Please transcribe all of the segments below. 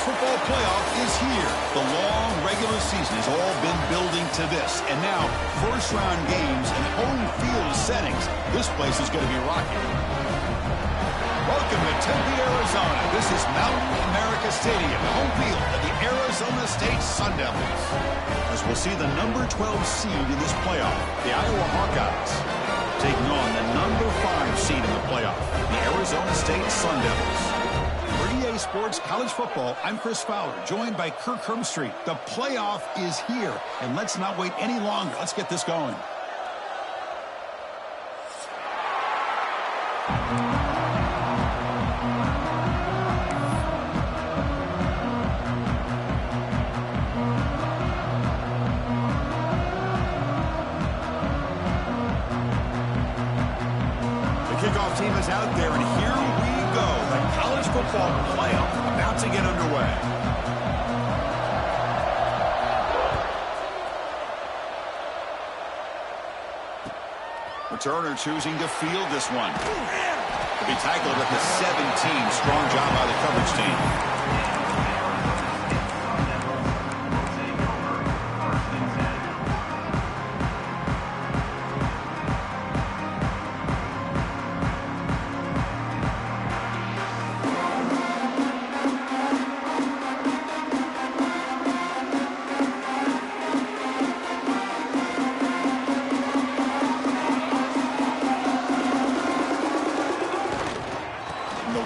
football playoff is here. The long regular season has all been building to this. And now, first-round games and home field settings. This place is going to be rocking. Welcome to Tempe, Arizona. This is Mountain America Stadium, the home field of the Arizona State Sun Devils. As we'll see the number 12 seed in this playoff, the Iowa Hawkeyes, taking on the number 5 seed in the playoff, the Arizona State Sun Devils. For EA Sports College Football, I'm Chris Fowler, joined by Kirk Hermstreet. The playoff is here, and let's not wait any longer. Let's get this going. Kickoff team is out there, and here we go. The college football playoff about to get underway. Returner choosing to field this one. To be tackled at the 17. Strong job by the coverage team.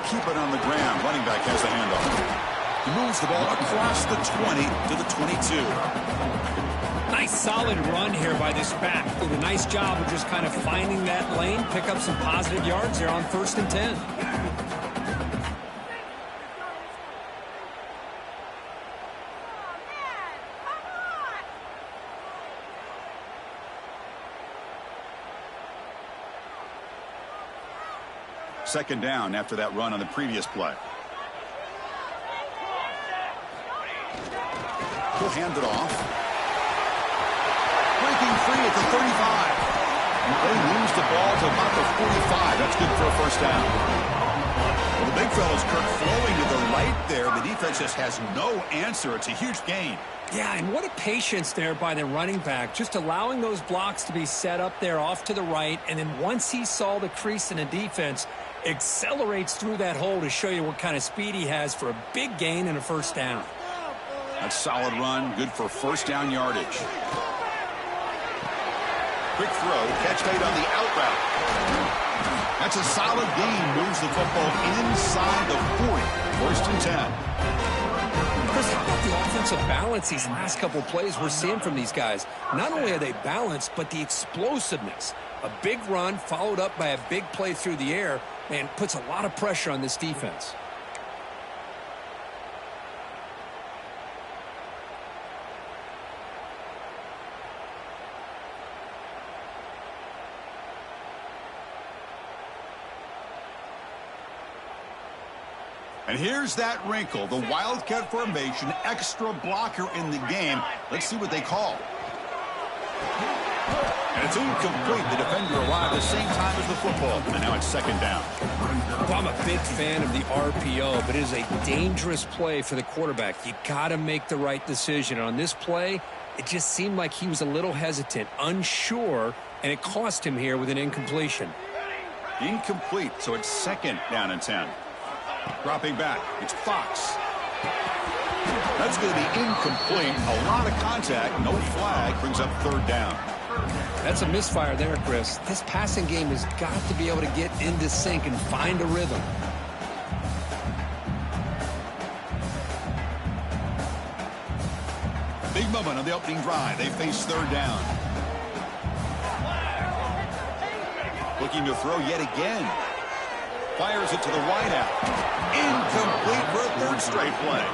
Keep it on the ground. Running back has the handoff. He moves the ball across the 20 to the 22. Nice solid run here by this back. Did a nice job of just kind of finding that lane, pick up some positive yards there on 1st and 10. Second down after that run on the previous play. He'll hand it off. Breaking free at the 35. They lose the ball to about the 45. That's good for a first down. Well, the big fella's Kirk flowing to the right there. The defense just has no answer. It's a huge gain. Yeah, and what a patience there by the running back, just allowing those blocks to be set up there off to the right, and then once he saw the crease in the defense, accelerates through that hole to show you what kind of speed he has for a big gain and a first down. That's solid run, good for first down yardage. Quick throw, catch made on the out route. That's a solid gain, moves the football inside the 40, 1st and 10. Chris, how about the offensive balance these last couple of plays we're seeing from these guys? Not only are they balanced, but the explosiveness. A big run followed up by a big play through the air, man, puts a lot of pressure on this defense. And here's that wrinkle, the Wildcat formation, extra blocker in the game. Let's see what they call. And it's incomplete. The defender arrived at the same time as the football. And now it's second down. Well, I'm a big fan of the RPO, but it is a dangerous play for the quarterback. You got to make the right decision. On this play, it just seemed like he was a little hesitant, unsure, and it cost him here with an incompletion. Incomplete, so it's second down and 10. Dropping back, it's Fox. That's going to be incomplete. A lot of contact, no flag, brings up third down. That's a misfire there, Chris. This passing game has got to be able to get into sync and find a rhythm. Big moment on the opening drive. They face third down. Looking to throw yet again. Fires it to the wideout. Incomplete for a third straight play.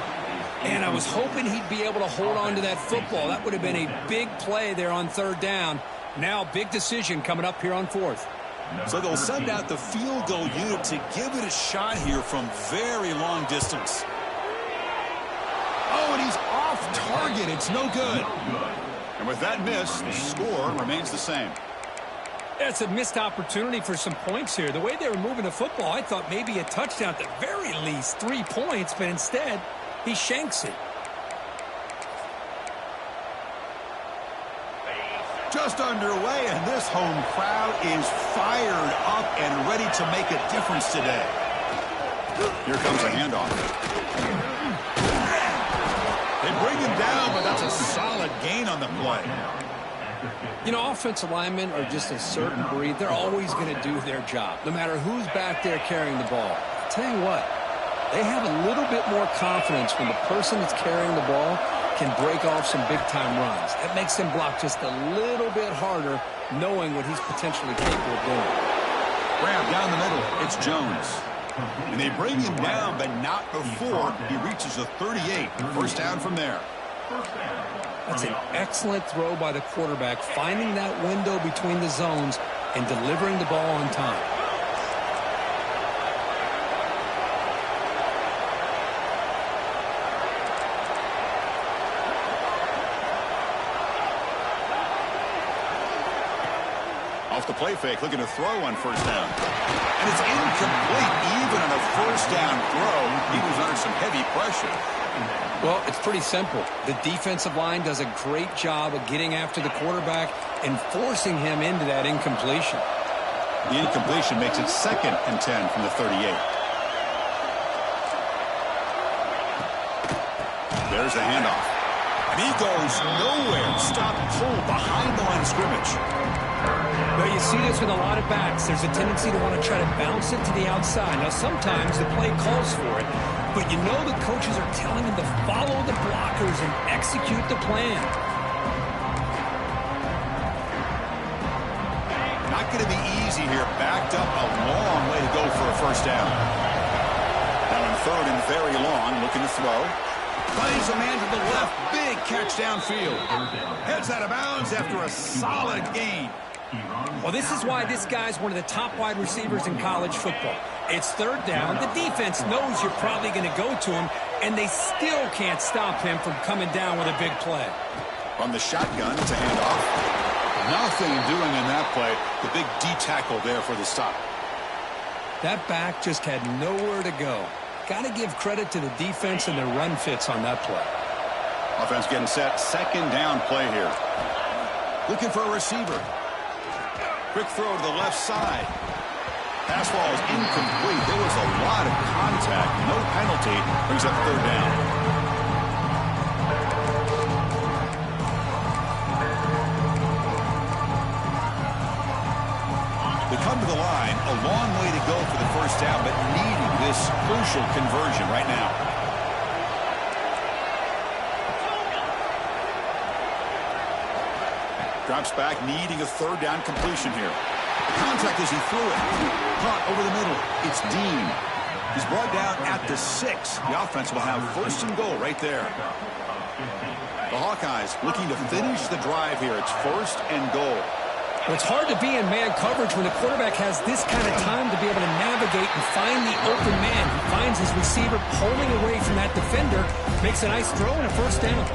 And I was hoping he'd be able to hold on to that football. That would have been a big play there on third down. Now, big decision coming up here on 4th. So they'll send out the field goal unit to give it a shot here from very long distance. Oh, and he's off target. It's no good. And with that miss, the score remains the same. That's a missed opportunity for some points here. The way they were moving the football, I thought maybe a touchdown at the very least, 3 points, but instead, he shanks it. Just underway, and this home crowd is fired up and ready to make a difference today. Here comes a handoff. They bring him down, but that's a solid gain on the play. You know, offensive linemen are just a certain breed. They're always going to do their job, no matter who's back there carrying the ball. I'll tell you what, they have a little bit more confidence when the person that's carrying the ball can break off some big-time runs. That makes him block just a little bit harder, knowing what he's potentially capable of doing. Grab down the middle. It's Jones. And they bring him down, but not before he reaches the 38. First down from there. That's an excellent throw by the quarterback, finding that window between the zones and delivering the ball on time. Off the play fake, looking to throw on first down. And it's incomplete. Even on a first down throw, he was under some heavy pressure. Well, it's pretty simple. The defensive line does a great job of getting after the quarterback and forcing him into that incompletion. The incompletion makes it 2nd and 10 from the 38. There's the handoff. And he goes nowhere. Stop pull behind the line of scrimmage. Well, you see this with a lot of backs. There's a tendency to want to try to bounce it to the outside. Now, sometimes the play calls for it, but you know the coaches are telling them to follow the blockers and execute the plan. Not going to be easy here. Backed up a long way to go for a first down. Now on 3rd and very long, looking to throw. Finds a man to the left. Big catch downfield. Heads out of bounds after a solid gain. Well, this is why this guy's one of the top wide receivers in college football. It's 3rd down. The defense knows you're probably going to go to him, and they still can't stop him from coming down with a big play. On the shotgun, it's a handoff. Nothing doing in that play. The big D tackle there for the stop. That back just had nowhere to go. Got to give credit to the defense and their run fits on that play. Offense getting set. 2nd down play here. Looking for a receiver. Quick throw to the left side. Pass ball is incomplete. There was a lot of contact. No penalty. Brings up 3rd down. They come to the line. A long way to go for the first down, but needing this crucial conversion right now. Drops back, needing a 3rd down completion here. The contact as he threw it. Caught over the middle. It's Dean. He's brought down at the 6. The offense will have 1st and goal right there. The Hawkeyes looking to finish the drive here. It's 1st and goal. Well, it's hard to be in man coverage when the quarterback has this kind of time to be able to navigate and find the open man. He finds his receiver pulling away from that defender, makes a nice throw and a first down.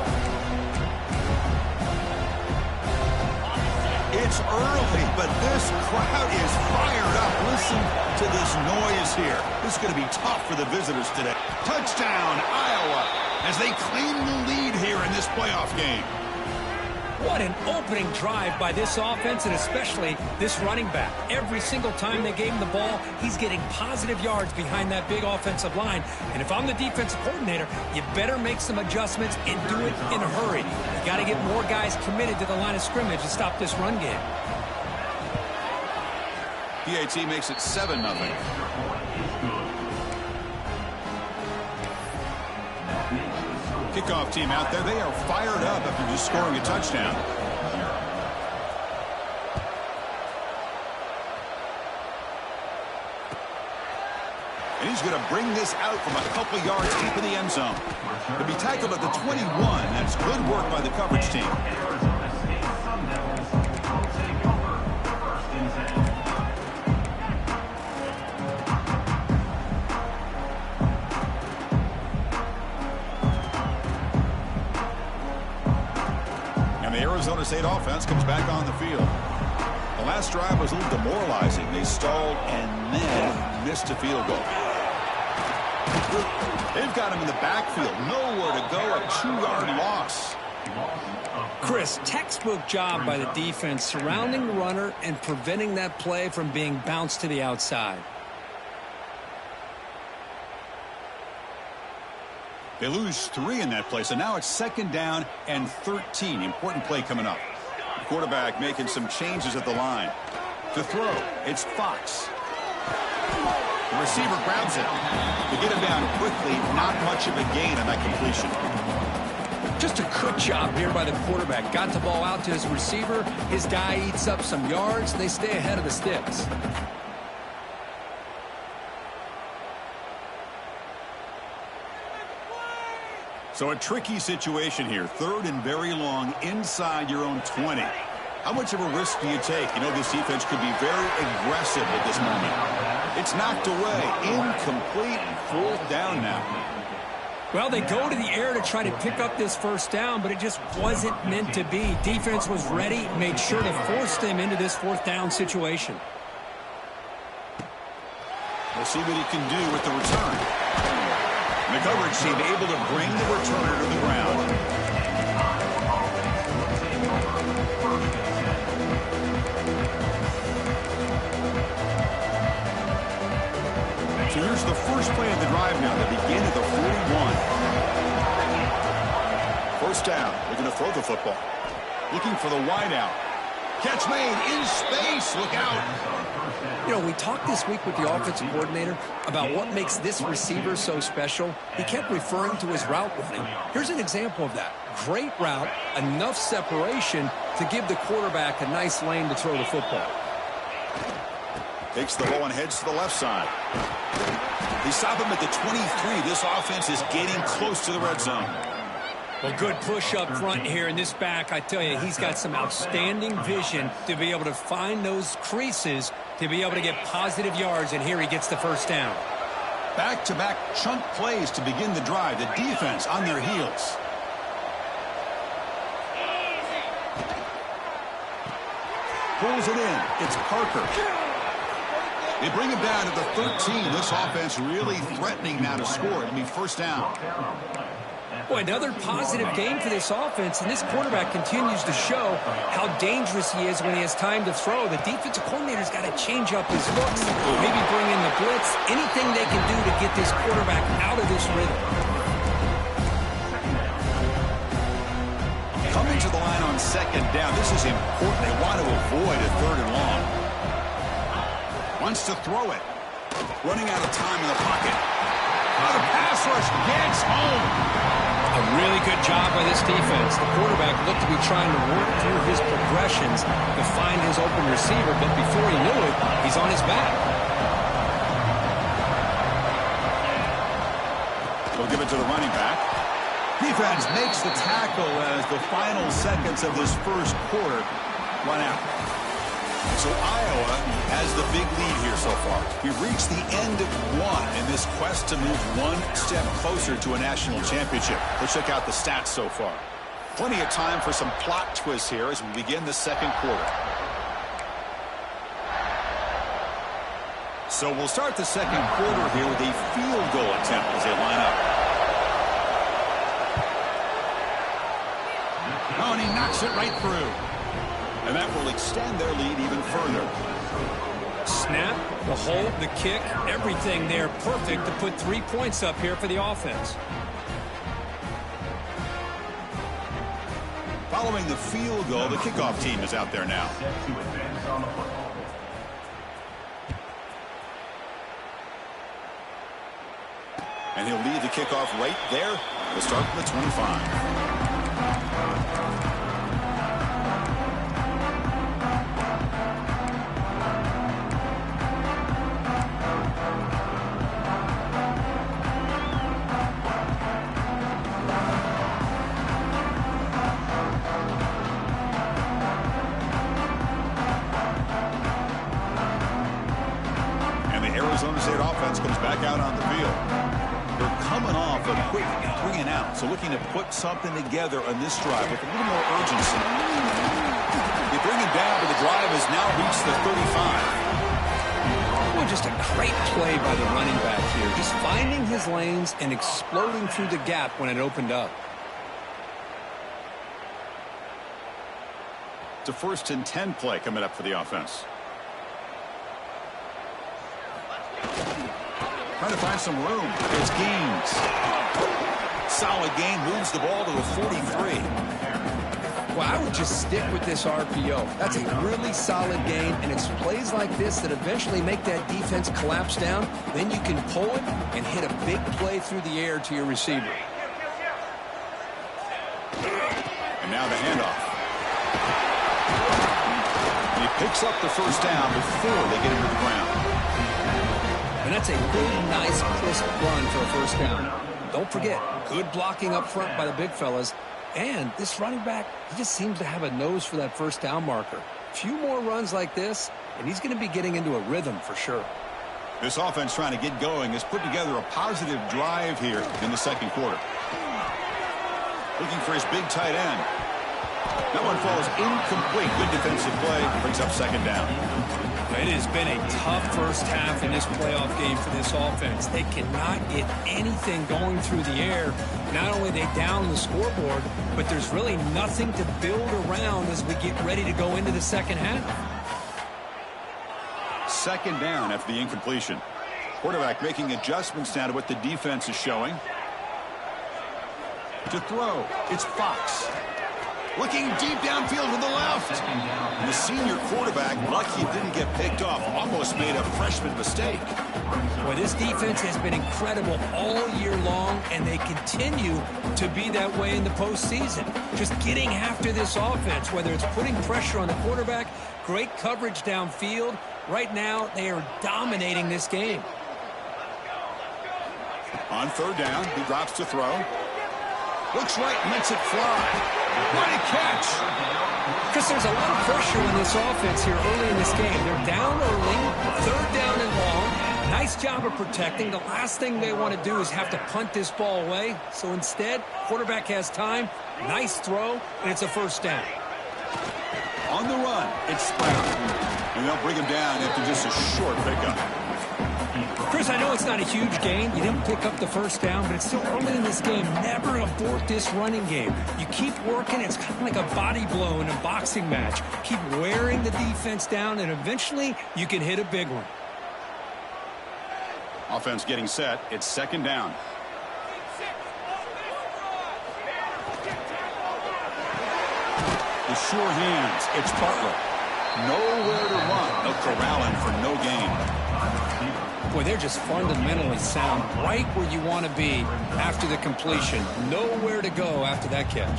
It's early, but this crowd is fired up. Listen to this noise here. This is going to be tough for the visitors today. Touchdown, Iowa, as they claim the lead here in this playoff game. What an opening drive by this offense, and especially this running back. Every single time they gave him the ball, he's getting positive yards behind that big offensive line. And if I'm the defensive coordinator, you better make some adjustments and do it in a hurry. You got to get more guys committed to the line of scrimmage to stop this run game. PAT makes it 7-0. Kickoff team out there. They are fired up after just scoring a touchdown. And he's going to bring this out from a couple yards deep in the end zone. To be tackled at the 21. That's good work by the coverage team. Arizona State offense comes back on the field. The last drive was a little demoralizing. They stalled and then missed a field goal. They've got him in the backfield. Nowhere to go. A 2-yard loss. Chris, textbook job by the defense surrounding the runner and preventing that play from being bounced to the outside. They lose 3 in that play, so now it's 2nd down and 13. Important play coming up. The quarterback making some changes at the line. To throw, it's Fox. The receiver grabs it. To get him down quickly, not much of a gain on that completion. Just a good job here by the quarterback. Got the ball out to his receiver. His guy eats up some yards, and they stay ahead of the sticks. So a tricky situation here. 3rd and very long inside your own 20. How much of a risk do you take? You know, this defense could be very aggressive at this moment. It's knocked away. Incomplete. 4th down now. Well, they go to the air to try to pick up this 1st down, but it just wasn't meant to be. Defense was ready, made sure to force them into this 4th down situation. We'll see what he can do with the return. The coverage team able to bring the returner to the ground. So here's the first play of the drive now, the begin of the 41. 1st down, they're going to throw the football. Looking for the wide out. Catch made in space, look out. You know, we talked this week with the offensive coordinator about what makes this receiver so special. He kept referring to his route running. Here's an example of that. Great route, enough separation to give the quarterback a nice lane to throw the football. Takes the ball and heads to the left side. They stop him at the 23. This offense is getting close to the red zone. Well, good push up front here in this back. I tell you, he's got some outstanding vision to be able to find those creases, to be able to get positive yards, and here he gets the 1st down. Back-to-back chunk plays to begin the drive. The defense on their heels. Pulls it in. It's Parker. They bring him down to the 13. This offense really threatening now to score. It'll be 1st down. Boy, another positive game for this offense, and this quarterback continues to show how dangerous he is when he has time to throw. The defensive coordinator's got to change up his looks, maybe bring in the blitz, anything they can do to get this quarterback out of this rhythm. Coming to the line on 2nd down. This is important. They want to avoid a 3rd and long. Wants to throw it. Running out of time in the pocket. Oh, the pass rush gets home. A really good job by this defense. The quarterback looked to be trying to work through his progressions to find his open receiver, but before he knew it, he's on his back. We'll give it to the running back. Defense makes the tackle as the final seconds of this 1st quarter run out. So Iowa has the big lead here so far. We've reached the end of 1 in this quest to move 1 step closer to a national championship. Let's check out the stats so far. Plenty of time for some plot twists here as we begin the 2nd quarter. So we'll start the 2nd quarter here with a field goal attempt as they line up. Oh, and he knocks it right through. And that will extend their lead even further. Snap, the hold, the kick, everything there perfect to put 3 points up here for the offense. Following the field goal, the kickoff team is out there now. And he'll lead the kickoff right there. We'll start from the 25. Arizona State offense comes back out on the field. They're coming off a quick 3 and out, so looking to put something together on this drive with a little more urgency. They bring it down, but the drive has now reached the 35. Well, just a great play by the running back here. Just finding his lanes and exploding through the gap when it opened up. It's a 1st and 10 play coming up for the offense. Trying to find some room. It's Gaines. Solid gain, moves the ball to the 43. Well, I would just stick with this RPO. That's a really solid gain, and it's plays like this that eventually make that defense collapse down. Then you can pull it and hit a big play through the air to your receiver. And now the handoff. And he picks up the 1st down before they get him to the ground. And that's a good, nice, crisp run for a 1st down. Don't forget, good blocking up front by the big fellas. And this running back, he just seems to have a nose for that 1st down marker. A few more runs like this, and he's going to be getting into a rhythm for sure. This offense trying to get going has put together a positive drive here in the 2nd quarter. Looking for his big tight end. That one falls incomplete. Good defensive play. Brings up 2nd down. It has been a tough 1st half in this playoff game for this offense. They cannot get anything going through the air. Not only are they down the scoreboard, but there's really nothing to build around as we get ready to go into the 2nd half. 2nd down after the incompletion. Quarterback making adjustments now to what the defense is showing. To throw, it's Fox. Looking deep downfield to the left. And the senior quarterback, lucky it didn't get picked off. Almost made a freshman mistake. Well, this defense has been incredible all year long, and they continue to be that way in the postseason. Just getting after this offense, whether it's putting pressure on the quarterback, great coverage downfield. Right now, they are dominating this game. On 3rd down, he drops to throw. Looks right, lets it fly. What a catch! Chris, there's a lot of pressure on this offense here early in this game. They're down early, 3rd down and long. Nice job of protecting. The last thing they want to do is have to punt this ball away. So instead, quarterback has time. Nice throw, and it's a 1st down. On the run, it's Brown. And they'll bring him down after just a short pickup. Chris, I know it's not a huge gain. You didn't pick up the 1st down, but it's still early in this game. Never abort this running game. You keep working. It's kind of like a body blow in a boxing match. Keep wearing the defense down, and eventually you can hit a big one. Offense getting set. It's 2nd down. The sure hands. It's Butler. Nowhere to run. They'll corral him for no gain. Boy, they're just fundamentally sound, right where you want to be after the completion. Nowhere to go after that catch.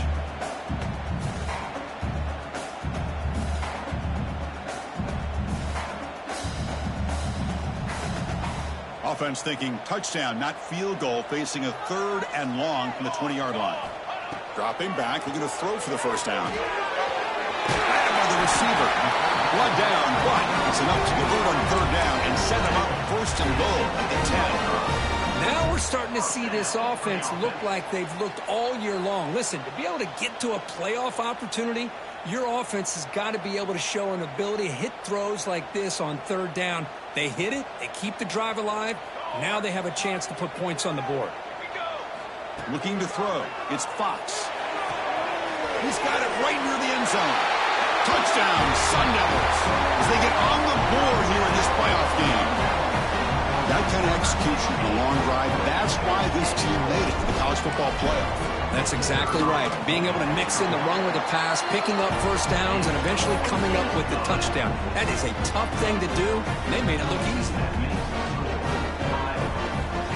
Offense thinking touchdown, not field goal, facing a 3rd and long from the 20-yard line. Dropping back, looking to throw for the 1st down. Grabbed by the receiver. Blood down, but it's enough to convert on 3rd down and set them up 1st and goal at the 10. Now we're starting to see this offense look like they've looked all year long. Listen, to be able to get to a playoff opportunity, your offense has got to be able to show an ability to hit throws like this on 3rd down. They hit it, they keep the drive alive. Now they have a chance to put points on the board. Looking to throw, it's Fox. He's got it right near the end zone. Touchdown, Sun Devils, as they get on the board here in this playoff game. That kind of execution, the long drive, that's why this team made it to the college football playoff. That's exactly right. Being able to mix in the run with the pass, picking up 1st downs, and eventually coming up with the touchdown. That is a tough thing to do, and they made it look easy.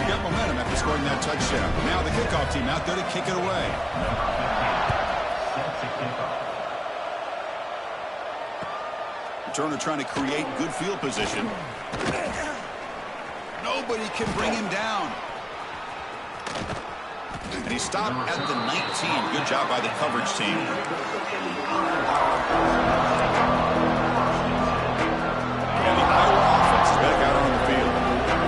You got momentum after scoring that touchdown. Now the kickoff team out there to kick it away. Turner trying to create good field position. Nobody can bring him down. And he stopped at the 19. Good job by the coverage team. And the Iowa offense is back out on the field.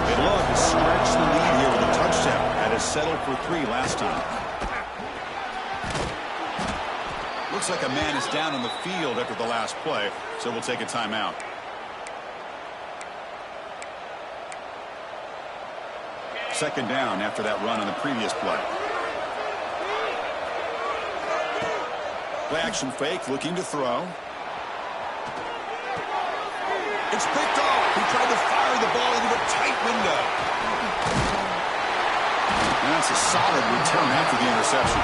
They love to stretch the lead here with a touchdown. That is settled for 3 last time. Looks like a man is down on the field after the last play, so we'll take a timeout. Second down after that run on the previous play. Play action fake, looking to throw. It's picked off. He tried to fire the ball into a tight window. And that's a solid return after the interception.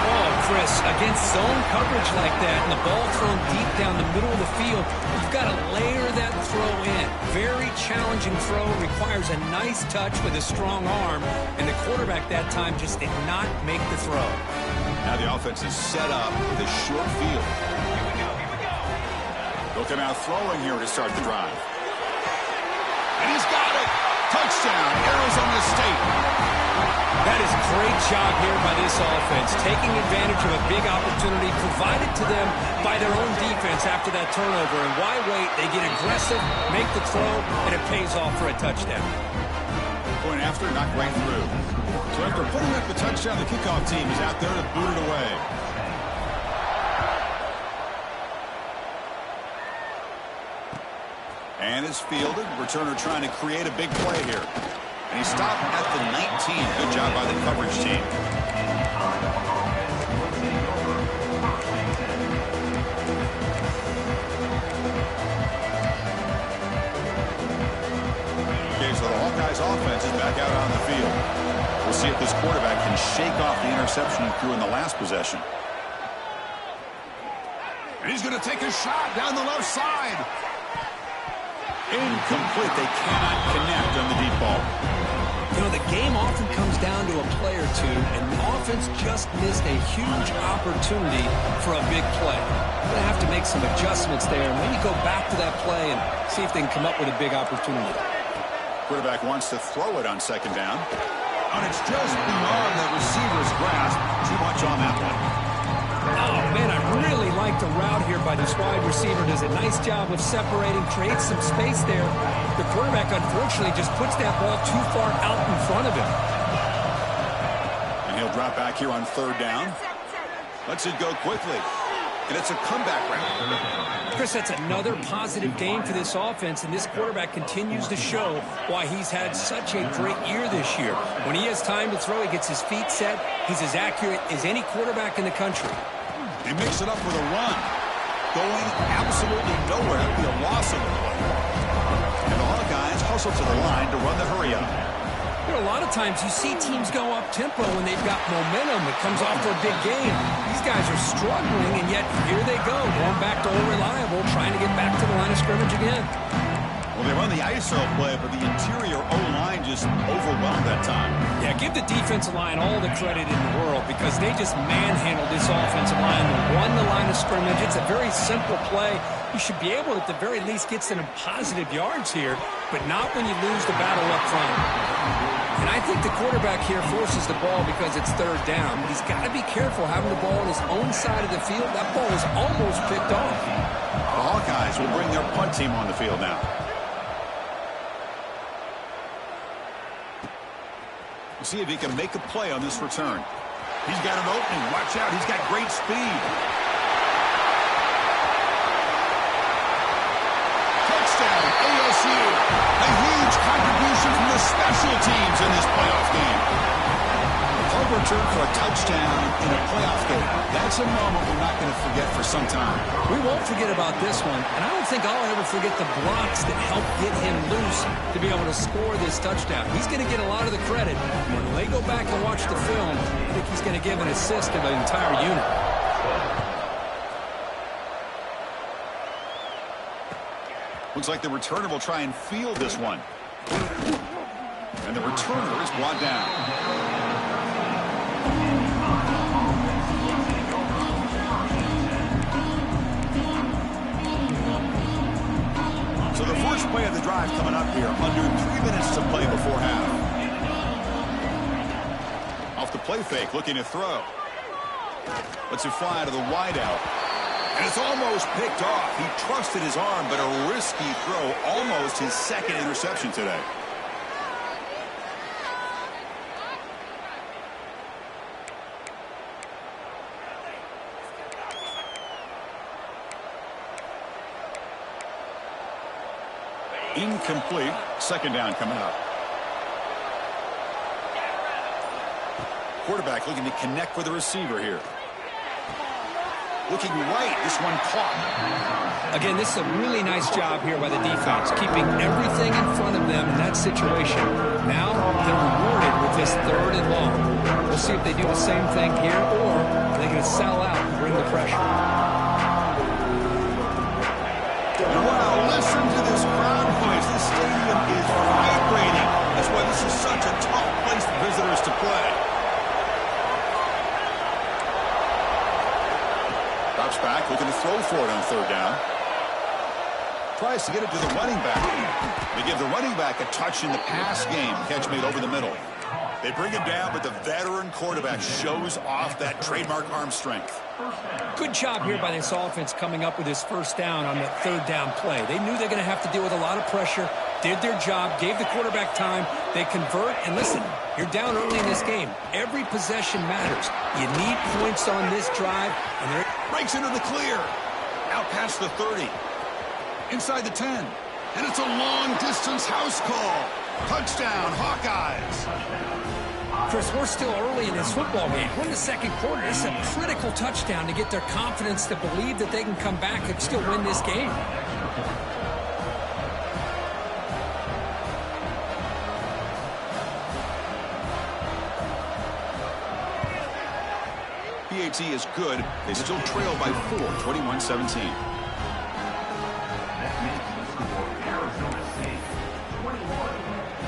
Oh, Chris, against zone coverage like that and the ball thrown deep down the middle of the field, you've got to layer that throw in. Very challenging throw, requires a nice touch with a strong arm, and the quarterback that time just did not make the throw. Now the offense is set up with a short field. They'll come out throwing here to start the drive. And he's got it! Touchdown, Arizona State. That is a great job here by this offense, taking advantage of a big opportunity provided to them by their own defense after that turnover. And why wait? They get aggressive, make the throw, and it pays off for a touchdown. Point after, not right through. So after putting up the touchdown, the kickoff team is out there to boot it away. And is fielded. Returner trying to create a big play here. And he stopped at the 19. Good job by the coverage team. Okay, so the Hawkeyes offense is back out on the field. We'll see if this quarterback can shake off the interception he threw in the last possession. And he's going to take a shot down the left side. Incomplete. They cannot connect on the deep ball. You know, the game often comes down to a play or two, and the offense just missed a huge opportunity for a big play. They're going to have to make some adjustments there and maybe go back to that play and see if they can come up with a big opportunity. Quarterback wants to throw it on second down. And it's just beyond the receiver's grasp. Too much on that one. Oh, man, I really like the route here by this wide receiver. Does a nice job of separating, creates some space there. The quarterback, unfortunately, just puts that ball too far out in front of him. And he'll drop back here on third down. Lets it go quickly. And it's a comeback round. Chris, that's another positive game for this offense, and this quarterback continues to show why he's had such a great year this year. When he has time to throw, he gets his feet set. He's as accurate as any quarterback in the country. He makes it up with a run. Going absolutely nowhere. That'd be a loss of the play. And the Hawkeyes hustle to the line to run the hurry up. You know, a lot of times you see teams go up-tempo when they've got momentum that comes off their big game. These guys are struggling, and yet here they go, going back to old reliable, trying to get back to the line of scrimmage again. Well, they run the ISO play, but the interior O-line just overwhelmed that time. Yeah, give the defensive line all the credit in the world because they just manhandled this offensive line and won the line of scrimmage. It's a very simple play. You should be able, at the very least, get some positive yards here, but not when you lose the battle up front. And I think the quarterback here forces the ball because it's third down. He's got to be careful having the ball on his own side of the field. That ball is almost picked off. The Hawkeyes will bring their punt team on the field now. We'll see if he can make a play on this return. He's got an opening. Watch out. He's got great speed. Touchdown, ASU. A huge contribution from the special teams in this playoff game. Hard return for a touchdown in a playoff game. That's a moment we're not going to forget for some time. We won't forget about this one, and I don't think I'll ever forget the blocks that helped get him loose to be able to score this touchdown. He's going to get a lot of the credit. When they go back and watch the film, I think he's going to give an assist to the entire unit. Looks like the returner will try and field this one. And the returner is brought down. So the first play of the drive coming up here. Under 3 minutes to play before half. Off the play fake, looking to throw. Lets it fly to the wideout. And it's almost picked off. He trusted his arm, but a risky throw. Almost his second interception today. Incomplete. Second down coming up. Quarterback looking to connect with the receiver here. Looking right. This one caught. Again, this is a really nice job here by the defense, keeping everything in front of them in that situation. Now they're rewarded with this 3rd and long. We'll see if they do the same thing here, or are they going to sell out and bring the pressure. Wow, listen to this crowd noise. This stadium is vibrating. That's why this is such a tough place for visitors to play. Drops back, looking to throw for it on 3rd down. Tries to get it to the running back. They give the running back a touch in the pass game. Catch made over the middle. They bring him down, but the veteran quarterback shows off that trademark arm strength. Good job here by this offense coming up with his 1st down on that 3rd down play. They knew they're going to have to deal with a lot of pressure, did their job, gave the quarterback time. They convert, and listen, you're down early in this game. Every possession matters. You need points on this drive, and they're breaks into the clear. Out past the 30. Inside the 10. And it's a long-distance house call. Touchdown, Hawkeyes. Chris, we're still early in this football game. We're in the 2nd quarter. This is a critical touchdown to get their confidence to believe that they can come back and still win this game. PAT is good. They still trail by 4, 21-17.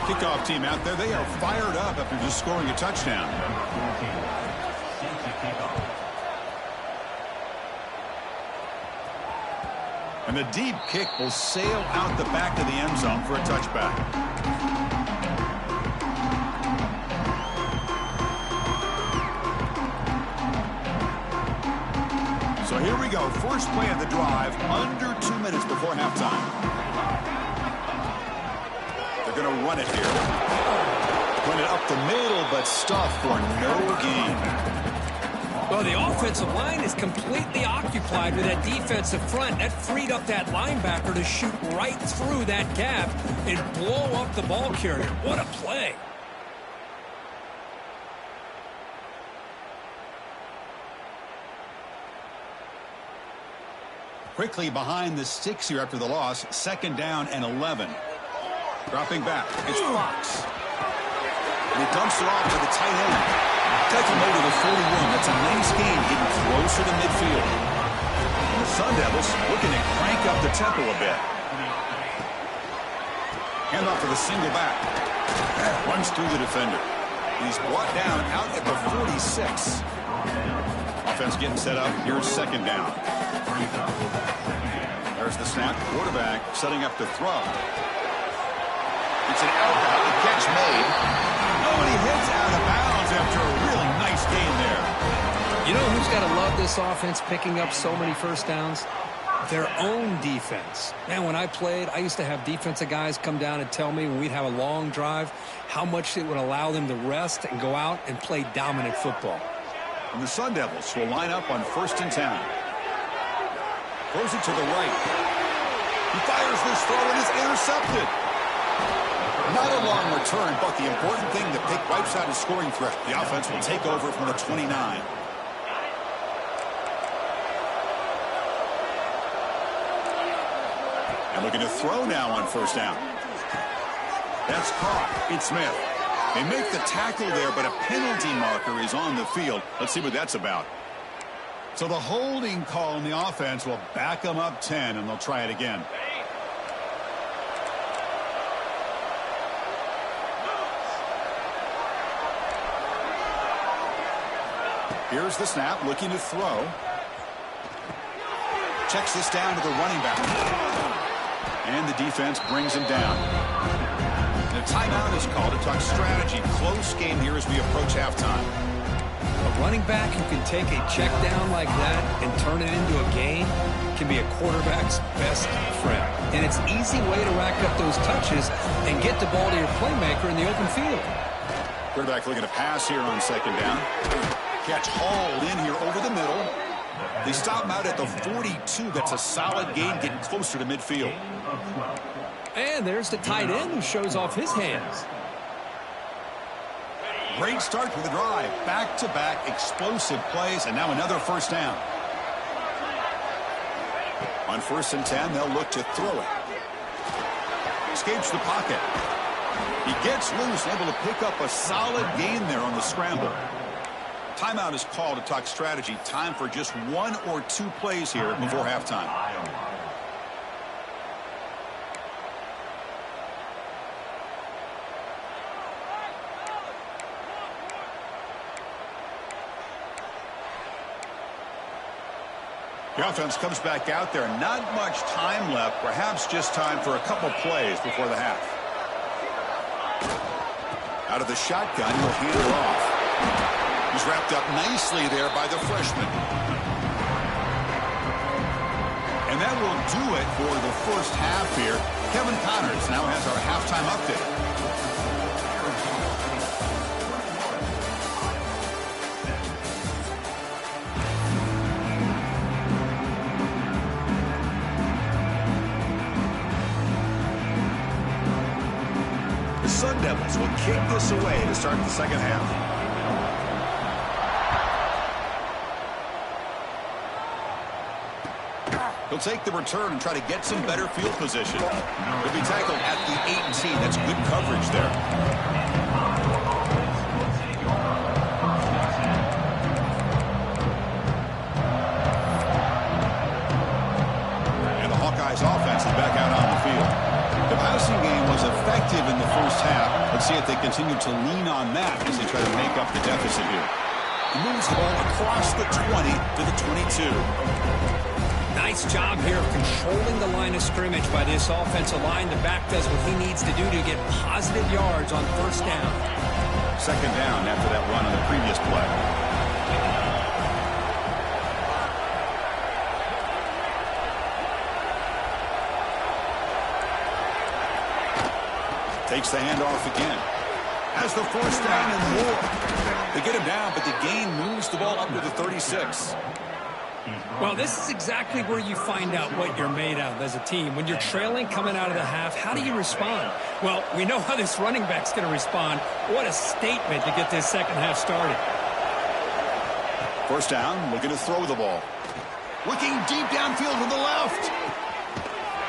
Kickoff team out there. They are fired up after just scoring a touchdown. And the deep kick will sail out the back of the end zone for a touchback. So here we go. First play of the drive, under 2 minutes before halftime. They're going to run it here. Run it up the middle, but stuffed for no gain. Well, the offensive line is completely occupied with that defensive front. That freed up that linebacker to shoot right through that gap and blow up the ball carrier. What a play. Quickly behind the sticks here after the loss. 2nd down and 11. Dropping back. It's Fox. And he dumps it off to the tight end. Take him over to the 41. That's a nice game getting closer to midfield. And the Sun Devils looking to crank up the tempo a bit. Hand off to the single back. Runs through the defender. He's brought down out at the 46. Offense getting set up. Here's 2nd down. There's the snap. Quarterback setting up to throw. It's an out catch made. Oh, and he heads out of bounds after a really nice gain there. You know who's got to love this offense picking up so many 1st downs? Their own defense. Man, when I played, I used to have defensive guys come down and tell me when we'd have a long drive how much it would allow them to rest and go out and play dominant football. And the Sun Devils will line up on 1st and 10. Throws it to the right. He fires this throw and is intercepted. Not a long return, but the important thing, the pick wipes out his scoring threat. The offense will take over from the 29. And looking to throw now on 1st down. That's caught. It's Smith. They make the tackle there, but a penalty marker is on the field. Let's see what that's about. So the holding call in the offense will back them up 10, and they'll try it again. Here's the snap, looking to throw. Checks this down to the running back. And the defense brings him down. The timeout is called to talk strategy. Close game here as we approach halftime. A running back who can take a check down like that and turn it into a gain can be a quarterback's best friend. And it's an easy way to rack up those touches and get the ball to your playmaker in the open field. Quarterback looking to pass here on 2nd down. Catch hauled in here over the middle. They stop him out at the 42. That's a solid gain, getting closer to midfield. And there's the tight end who shows off his hands. Great start to the drive. Back-to-back explosive plays, and now another first down. On 1st and 10, they'll look to throw it. Escapes the pocket. He gets loose, able to pick up a solid gain there on the scramble. Timeout is called to talk strategy. Time for just 1 or 2 plays here before halftime. The offense comes back out there. Not much time left. Perhaps just time for a couple plays before the half. Out of the shotgun, he'll hand it off. He's wrapped up nicely there by the freshman. And that will do it for the first half here. Kevin Connors now has our halftime update. The Sun Devils will kick this away to start the second half. He'll take the return and try to get some better field position. He'll be tackled at the 18. That's good coverage there. And the Hawkeyes offense is back out on the field. The passing game was effective in the first half. Let's see if they continue to lean on that as they try to make up the deficit here. He moves the ball across the 20 to the 22. Nice job here of controlling the line of scrimmage by this offensive line. The back does what he needs to do to get positive yards on first down. Second down after that run on the previous play. Takes the handoff again. Has the first down and more. They get him down, but the gain moves the ball up to the 36. Well, this is exactly where you find out what you're made of as a team. When you're trailing coming out of the half, how do you respond? Well, we know how this running back's going to respond. What a statement to get this second half started. First down, looking to throw the ball. Looking deep downfield to the left.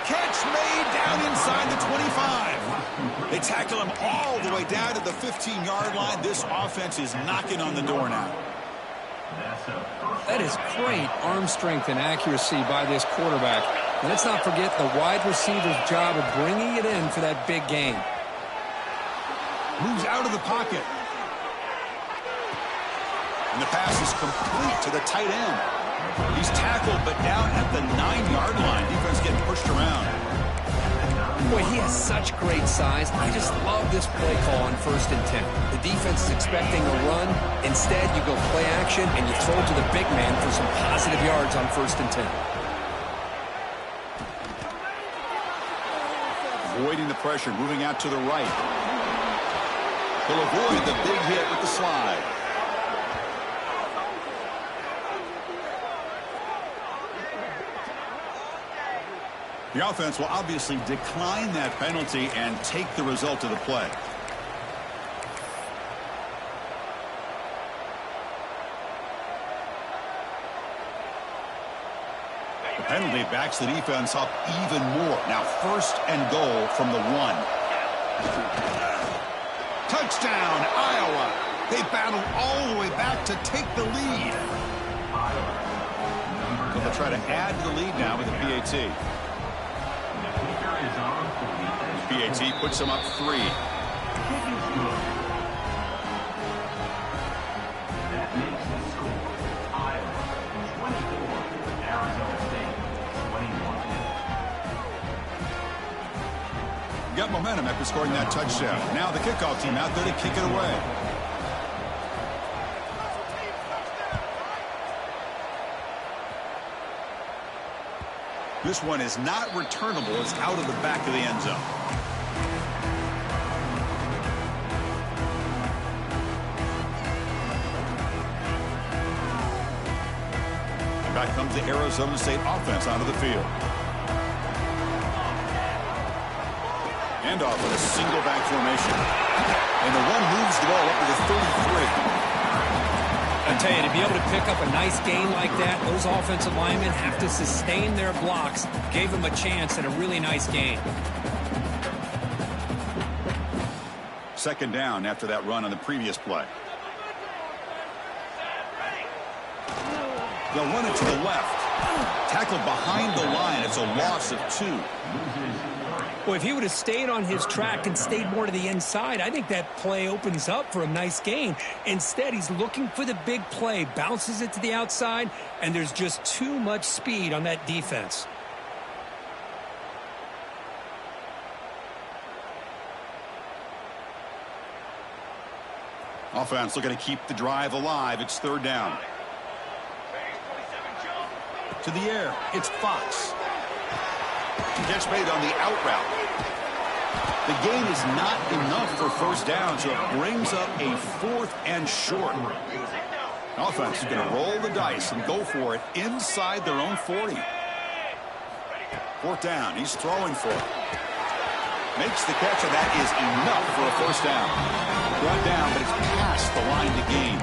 Catch made down inside the 25. They tackle him all the way down to the 15-yard line. This offense is knocking on the door now. That is great arm strength and accuracy by this quarterback. And let's not forget the wide receiver's job of bringing it in for that big gain. Moves out of the pocket. And the pass is complete to the tight end. He's tackled, but down at the 9-yard line. Defense getting pushed around. Boy, he has such great size. I just love this play call on 1st and 10. The defense is expecting a run. Instead, you go play action, and you throw to the big man for some positive yards on 1st and 10. Avoiding the pressure, moving out to the right. He'll avoid the big hit with the slide. The offense will obviously decline that penalty and take the result of the play. The penalty backs the defense up even more. Now 1st and goal from the 1. Touchdown, Iowa. They battle all the way back to take the lead. So they'll try to add to the lead now with the PAT. PAT puts them up 3. Got momentum after scoring that touchdown. Now the kickoff team out there to kick it away. This one is not returnable. It's out of the back of the end zone. And back comes the Arizona State offense onto the field. Handoff with a single back formation. And the one moves the ball up to the I tell you, to be able to pick up a nice gain like that, those offensive linemen have to sustain their blocks. Gave him a chance and a really nice gain. Second down after that run on the previous play. They'll run it to the left. Tackled behind the line. It's a loss of 2. Well, if he would have stayed on his track and stayed more to the inside, I think that play opens up for a nice gain. Instead, he's looking for the big play, bounces it to the outside, and there's just too much speed on that defense. Offense looking to keep the drive alive. It's third down. To the air. It's Fox. Catch made on the out route. The gain is not enough for first down, so it brings up a 4th and short. Offense is going to roll the dice and go for it inside their own 40. 4th down. He's throwing for it. Makes the catch, and that is enough for a first down. Brought down, but it's past the line to gain.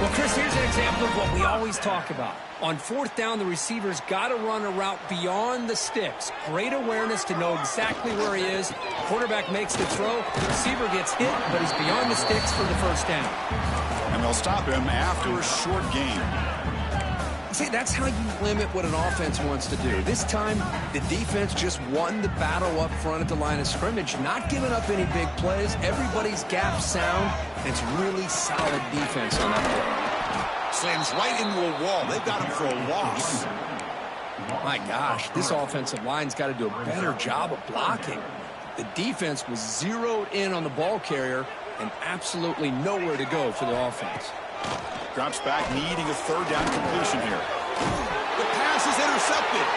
Well, Chris, here's an example of what we always talk about. On 4th down, the receiver's got to run a route beyond the sticks. Great awareness to know exactly where he is. Quarterback makes the throw. The receiver gets hit, but he's beyond the sticks for the first down. And they'll stop him after a short gain. See, that's how you limit what an offense wants to do. This time, the defense just won the battle up front at the line of scrimmage, not giving up any big plays. Everybody's gap sound. It's really solid defense on that play. Slams right into a wall. They've got him for a loss. My gosh, this offensive line's got to do a better job of blocking. The defense was zeroed in on the ball carrier and absolutely nowhere to go for the offense. Drops back, needing a third down completion here. The pass is intercepted.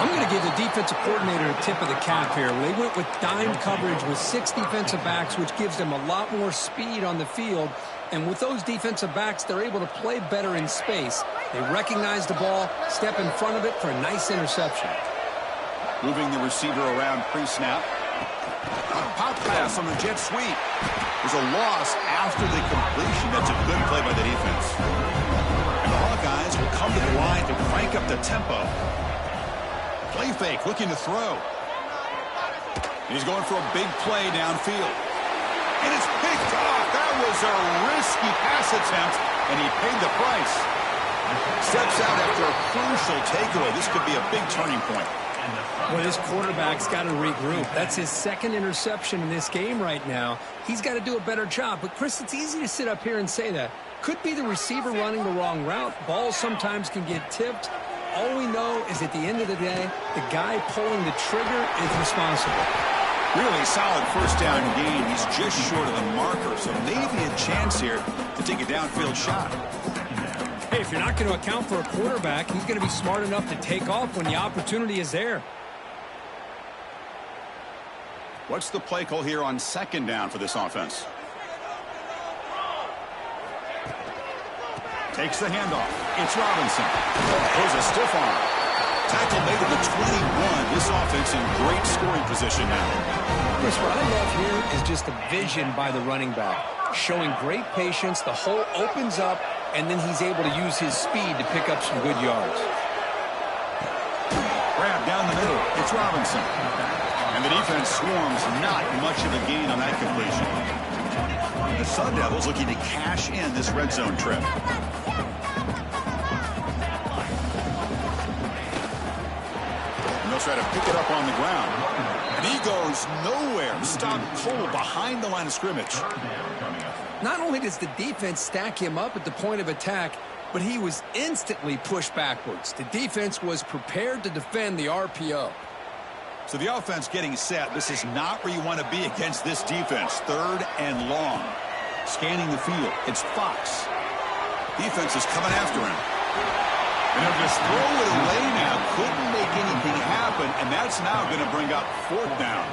I'm going to give the defensive coordinator a tip of the cap here. They went with dime coverage with 6 defensive backs, which gives them a lot more speed on the field. And with those defensive backs, they're able to play better in space. They recognize the ball, step in front of it for a nice interception. Moving the receiver around pre-snap. A pop pass on the jet sweep. There's a loss after the completion. That's a good play by the defense. And the Hawkeyes will come to the line to crank up the tempo. Play fake, looking to throw. He's going for a big play downfield. And it's picked off. That was a risky pass attempt, and he paid the price. Steps out after a crucial takeaway. This could be a big turning point. Well, this quarterback's got to regroup. That's his 2nd interception in this game right now. He's got to do a better job. But, Chris, it's easy to sit up here and say that. Could be the receiver running the wrong route. Balls sometimes can get tipped. All we know is at the end of the day, the guy pulling the trigger is responsible. Really solid first down gain. He's just short of the marker, so maybe a chance here to take a downfield shot. Hey, if you're not going to account for a quarterback, he's going to be smart enough to take off when the opportunity is there. What's the play call here on 2nd down for this offense? Takes the handoff. It's Robinson. There's a stiff arm. Tackle made at the 21. This offense in great scoring position now. Chris, what I love here is just the vision by the running back. Showing great patience. The hole opens up, and then he's able to use his speed to pick up some good yards. Grab down the middle. It's Robinson. And the defense swarms, not much of a gain on that completion. The Sun Devils looking to cash in this red zone trip. And they'll try to pick it up on the ground. And he goes nowhere. Stopped cold behind the line of scrimmage. Not only does the defense stack him up at the point of attack, but he was instantly pushed backwards. The defense was prepared to defend the RPO. So the offense getting set. This is not where you want to be against this defense. 3rd and long. Scanning the field. It's Fox. Defense is coming after him. And they'll just throw it away now. Couldn't make anything happen, and that's now going to bring up 4th down.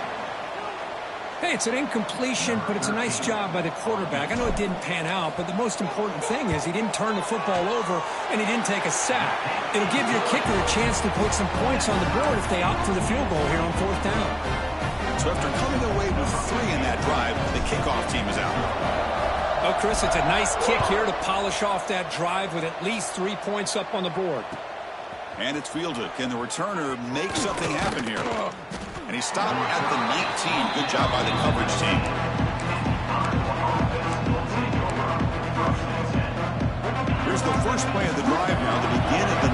Hey, it's an incompletion, but it's a nice job by the quarterback. I know it didn't pan out, but the most important thing is he didn't turn the football over and he didn't take a sack. It'll give your kicker a chance to put some points on the board if they opt for the field goal here on 4th down. So after coming away with 3 in that drive, the kickoff team is out. Well, Chris, it's a nice kick here to polish off that drive with at least 3 points up on the board. And it's fielded. Can the returner make something happen here? And he stopped at the 19. Good job by the coverage team. Here's the first play of the drive now to begin at the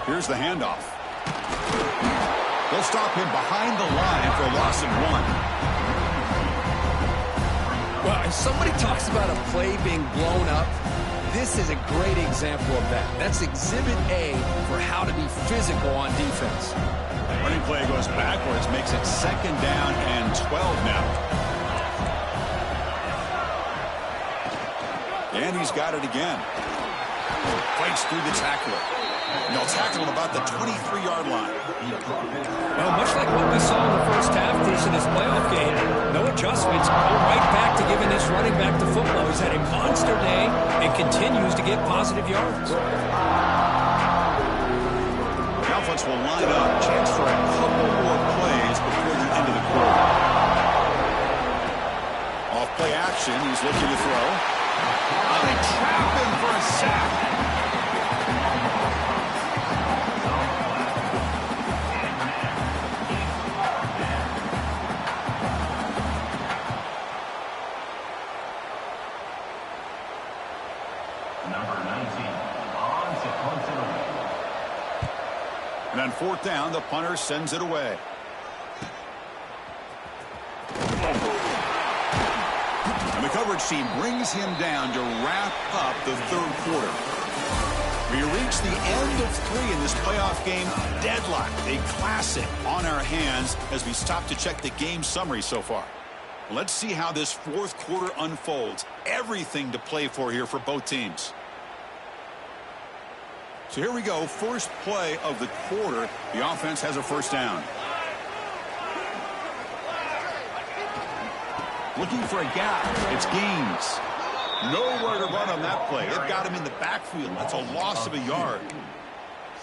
19. Here's the handoff. They'll stop him behind the line for a loss of 1. Well, if somebody talks about a play being blown up, this is a great example of that. That's exhibit A for how to be physical on defense. Running play goes backwards, makes it 2nd down and 12 now. And he's got it again. Fights through the tackler. And they'll tackle him about the 23-yard line. Well, much like what we saw in the first half in this playoff game, no adjustments. Go right back to giving this running back to football. He's had a monster day and continues to get positive yards. The offense will line up. Chance for a couple more plays before the end of the quarter. Off play action. He's looking to throw. They trap him for a sack. And on 4th down, the punter sends it away. And the coverage team brings him down to wrap up the 3rd quarter. We reach the end of 3 in this playoff game. Deadlock, a classic on our hands as we stop to check the game summary so far. Let's see how this 4th quarter unfolds. Everything to play for here for both teams. So here we go, first play of the quarter. The offense has a 1st down. Looking for a gap. It's Gaines. Nowhere to run on that play. They've got him in the backfield. That's a loss of a yard.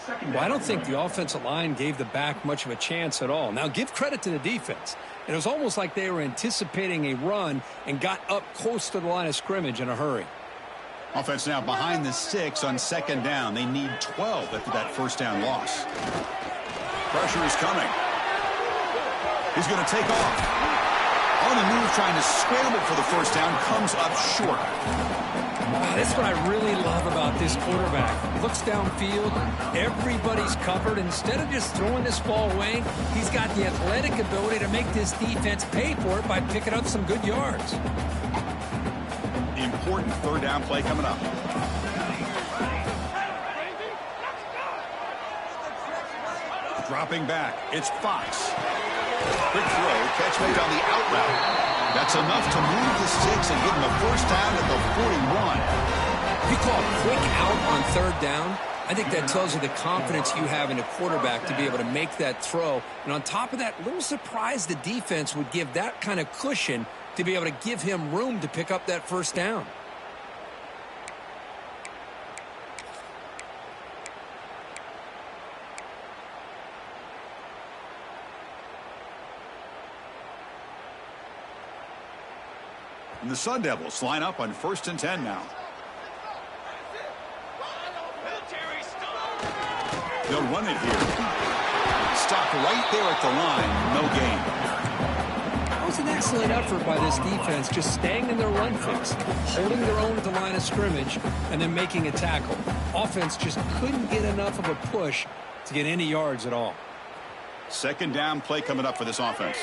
Well, I don't think the offensive line gave the back much of a chance at all. Now, give credit to the defense. It was almost like they were anticipating a run and got up close to the line of scrimmage in a hurry. Offense now behind the 6 on 2nd down. They need 12 after that 1st down loss. Pressure is coming. He's going to take off. On the move, trying to scramble for the 1st down, comes up short. Wow, that's what I really love about this quarterback. Looks downfield, everybody's covered. Instead of just throwing this ball away, he's got the athletic ability to make this defense pay for it by picking up some good yards. Important 3rd down play coming up. Dropping back, it's Fox. Quick throw, catch made on the out route. That's enough to move the sticks and give him a 1st down at the 41. If you call a quick out on 3rd down, I think that tells you the confidence you have in a quarterback to be able to make that throw. And on top of that, a little surprised the defense would give that kind of cushion to be able to give him room to pick up that 1st down. And the Sun Devils line up on 1st and 10 now. They'll run it here. Stop right there at the line. No gain. That was an excellent effort by this defense, just staying in their run fix, holding their own at the line of scrimmage, and then making a tackle. Offense just couldn't get enough of a push to get any yards at all. 2nd down play coming up for this offense.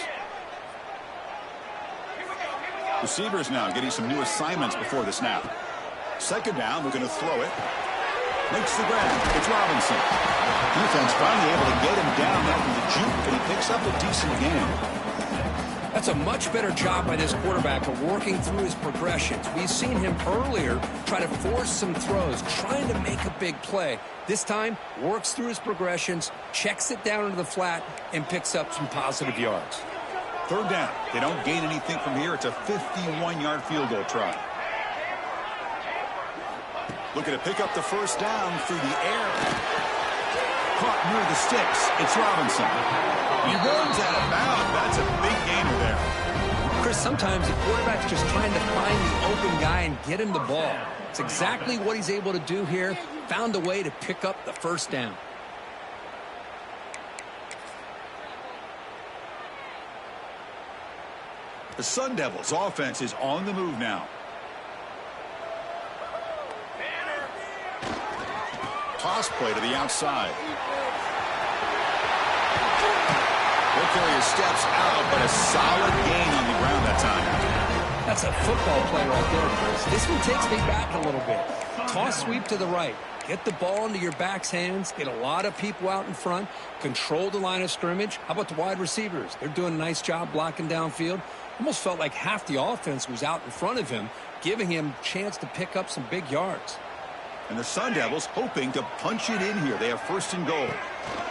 Receivers now getting some new assignments before the snap. 2nd down, they're going to throw it. Makes the grab. It's Robinson. Defense finally able to get him down after the juke, but he picks up a decent gain. That's a much better job by this quarterback of working through his progressions. We've seen him earlier try to force some throws, trying to make a big play. This time, works through his progressions, checks it down into the flat, and picks up some positive yards. 3rd down. They don't gain anything from here. It's a 51-yard field goal try. Looking to pick up the 1st down through the air. Caught near the sticks. It's Robinson. He runs out of bounds. That's a big gainer there. Chris, sometimes the quarterback's just trying to find the open guy and get him the ball. It's exactly what he's able to do here. Found a way to pick up the first down. The Sun Devils offense is on the move now. Toss play to the outside. His steps out, but a solid gain on the ground that time. That's a football play right there, Chris. This one takes me back a little bit. Toss sweep to the right. Get the ball into your back's hands. Get a lot of people out in front. Control the line of scrimmage. How about the wide receivers? They're doing a nice job blocking downfield. Almost felt like half the offense was out in front of him, giving him a chance to pick up some big yards. And the Sun Devils hoping to punch it in here. They have first and goal.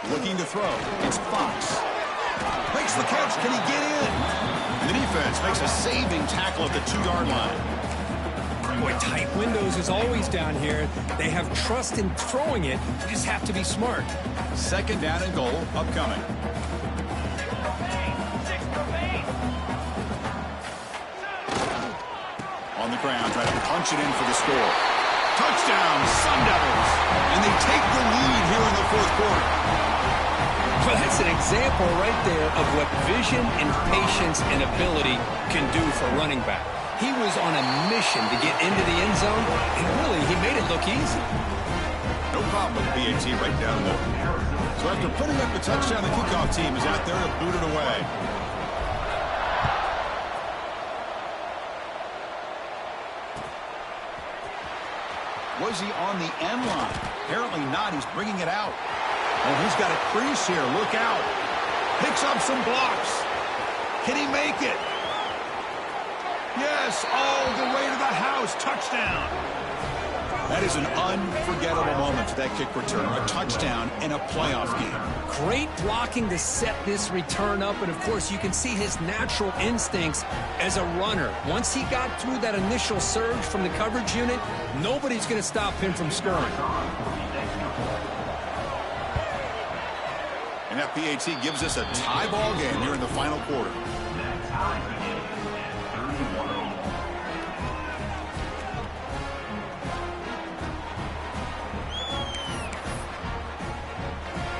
Looking to throw. It's Fox. Makes the catch. Can he get in? And the defense makes a saving tackle at the 2-yard line. Boy, tight windows is always down here. They have trust in throwing it. You just have to be smart. Second down and goal upcoming. On the ground, trying to punch it in for the score. Touchdown, Sun Devils. And they take the lead here in the fourth quarter. Well, that's an example right there of what vision and patience and ability can do for running back. He was on a mission to get into the end zone, and really, he made it look easy. No problem with PAT right down there. So after putting up a touchdown, the kickoff team is out there to boot it away. Was he on the end line? Apparently not. He's bringing it out. Oh, he's got a crease here. Look out. Picks up some blocks. Can he make it? Yes, all the way to the house. Touchdown. That is an unforgettable moment for that kick return. A touchdown in a playoff game. Great blocking to set this return up, and of course you can see his natural instincts as a runner. Once he got through that initial surge from the coverage unit, nobody's going to stop him from scoring. And that PAT gives us a tie ball game here in the final quarter.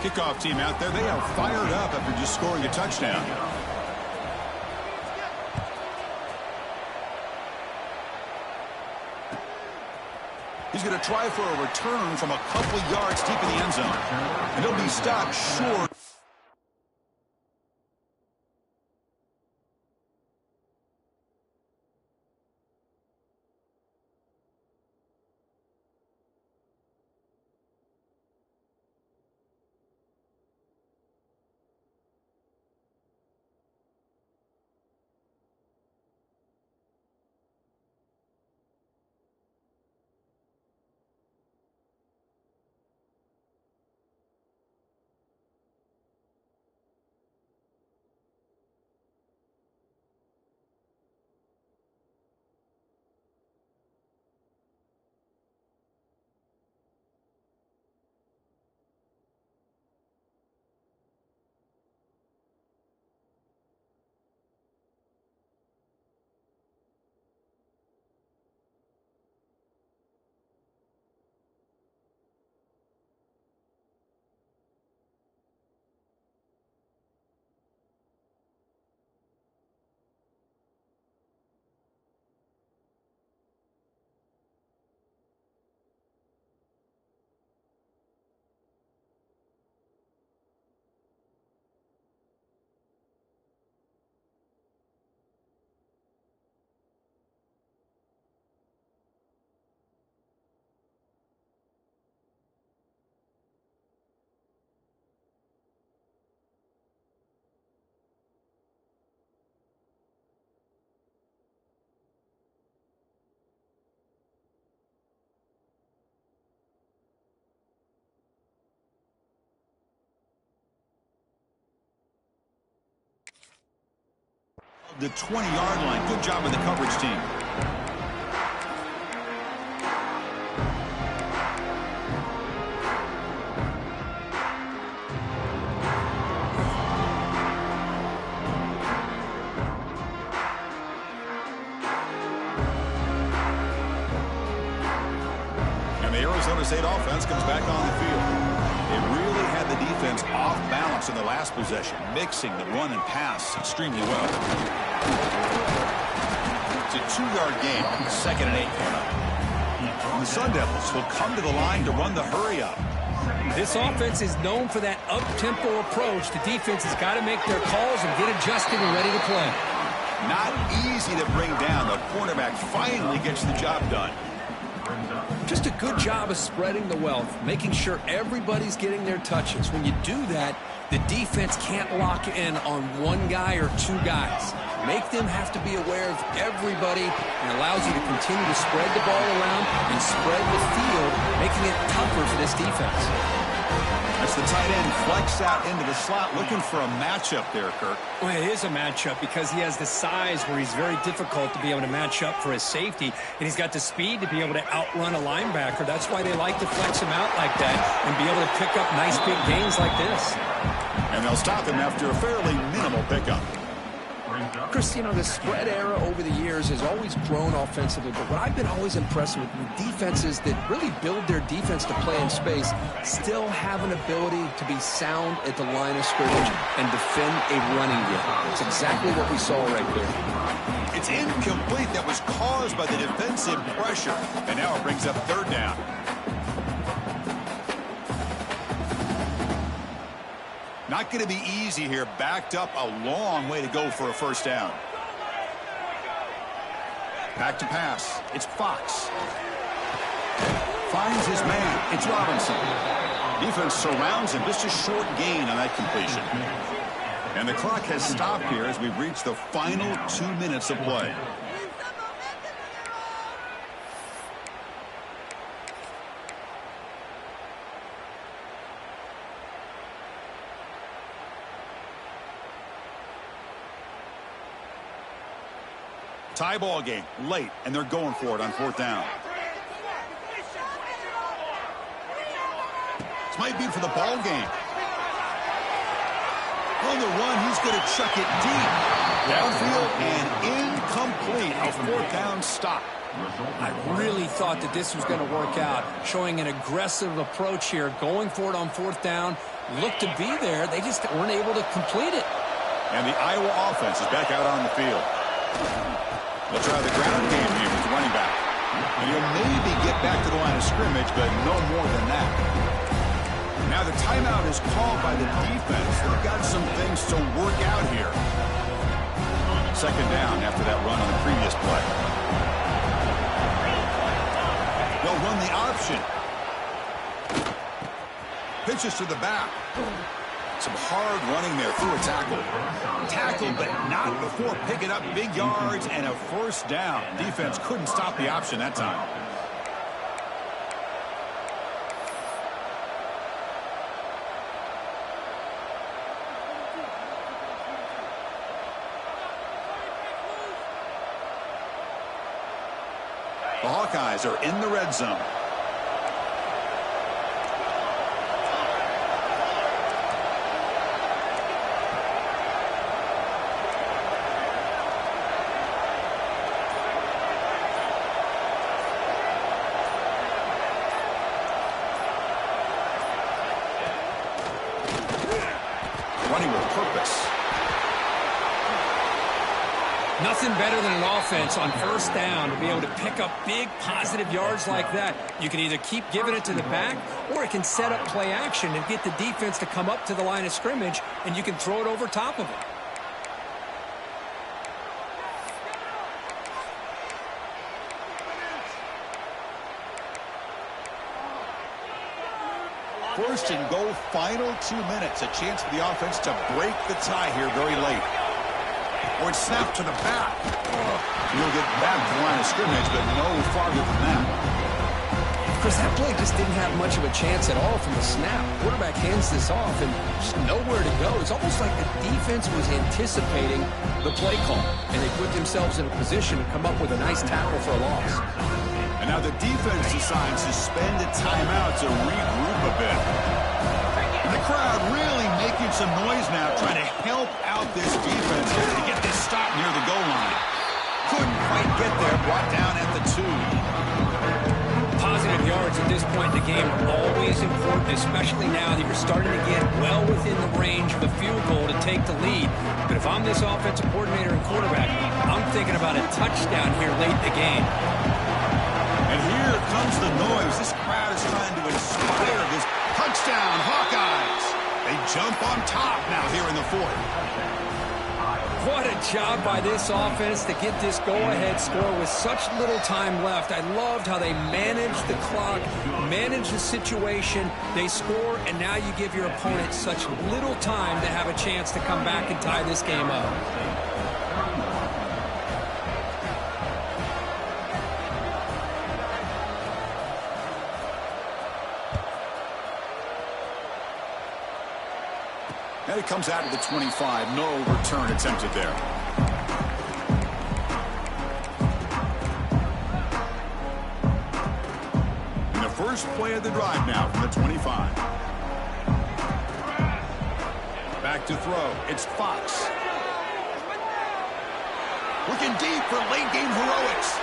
Kickoff team out there, they are fired up after just scoring a touchdown. He's going to try for a return from a couple yards deep in the end zone. And he'll be stopped short. The 20-yard line. Good job of the coverage team. State offense comes back on the field. It really had the defense off balance in the last possession, mixing the run and pass extremely well. It's a 2-yard gain. 2nd and 8 coming up. And the Sun Devils will come to the line to run the hurry up. This offense is known for that up-tempo approach. The defense has got to make their calls and get adjusted and ready to play. Not easy to bring down. The cornerback finally gets the job done. Just a good job of spreading the wealth, making sure everybody's getting their touches. When you do that, the defense can't lock in on one guy or two guys. Make them have to be aware of everybody, and allows you to continue to spread the ball around and spread the field, making it tougher for this defense. That's the tight end flex out into the slot, looking for a matchup there, Kirk. Well, it is a matchup because he has the size where he's very difficult to be able to match up for his safety, and he's got the speed to be able to outrun a linebacker. That's why they like to flex him out like that and be able to pick up nice big gains like this. And they'll stop him after a fairly minimal pickup. Chris, you know, the spread era over the years has always grown offensively, but what I've been always impressed with defenses that really build their defense to play in space still have an ability to be sound at the line of scrimmage and defend a running game. That's exactly what we saw right there. It's incomplete. That was caused by the defensive pressure. And now it brings up 3rd down. Not going to be easy here. Backed up a long way to go for a 1st down. Back to pass. It's Fox. Finds his man. It's Robinson. Defense surrounds him. Just a short gain on that completion. And the clock has stopped here as we reach the final 2 minutes of play. Tie ball game late, and they're going for it on 4th down. This might be for the ball game. On the run, he's going to chuck it deep. Downfield and incomplete. A 4th down stop. I really thought that this was going to work out, showing an aggressive approach here, going for it on 4th down. Looked to be there. They just weren't able to complete it. And the Iowa offense is back out on the field. They'll try the ground game here with the running back. And he'll maybe get back to the line of scrimmage, but no more than that. Now the timeout is called by the defense. They've got some things to work out here. 2nd down after that run on the previous play. They'll run the option. Pitches to the back. Some hard running there through a tackle. Tackled, but not before picking up big yards and a 1st down. Defense couldn't stop the option that time. The Hawkeyes are in the red zone. Running with purpose. Nothing better than an offense on 1st down to be able to pick up big positive yards like that. You can either keep giving it to the back, or it can set up play action and get the defense to come up to the line of scrimmage, and you can throw it over top of it. First and goal, final 2 minutes. A chance for the offense to break the tie here very late. Or it's snapped to the back. He'll get back to the line of scrimmage, but no farther than that. Chris, that play just didn't have much of a chance at all from the snap. Quarterback hands this off and just nowhere to go. It's almost like the defense was anticipating the play call, and they put themselves in a position to come up with a nice tackle for a loss. And now the defense decides to spend a timeout to regroup a bit. And the crowd really making some noise now, trying to help out this defense here to get this stop near the goal line. Couldn't quite get there, brought down at the 2. Positive yards at this point in the game are always important, especially now that you're starting to get well within the range of a field goal to take the lead. But if I'm this offensive coordinator and quarterback, I'm thinking about a touchdown here late in the game. And here comes the noise. This crowd is trying to inspire this touchdown, Hawkeyes. They jump on top now here in the fourth. What a job by this offense to get this go-ahead score with such little time left. I loved how they managed the clock, managed the situation. They score, and now you give your opponent such little time to have a chance to come back and tie this game up. And it comes out of the 25. No return attempted there. And the first play of the drive now from the 25. Back to throw. It's Fox. Looking deep for late-game heroics.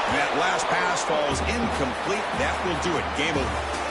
And that last pass falls incomplete. That will do it. Game over.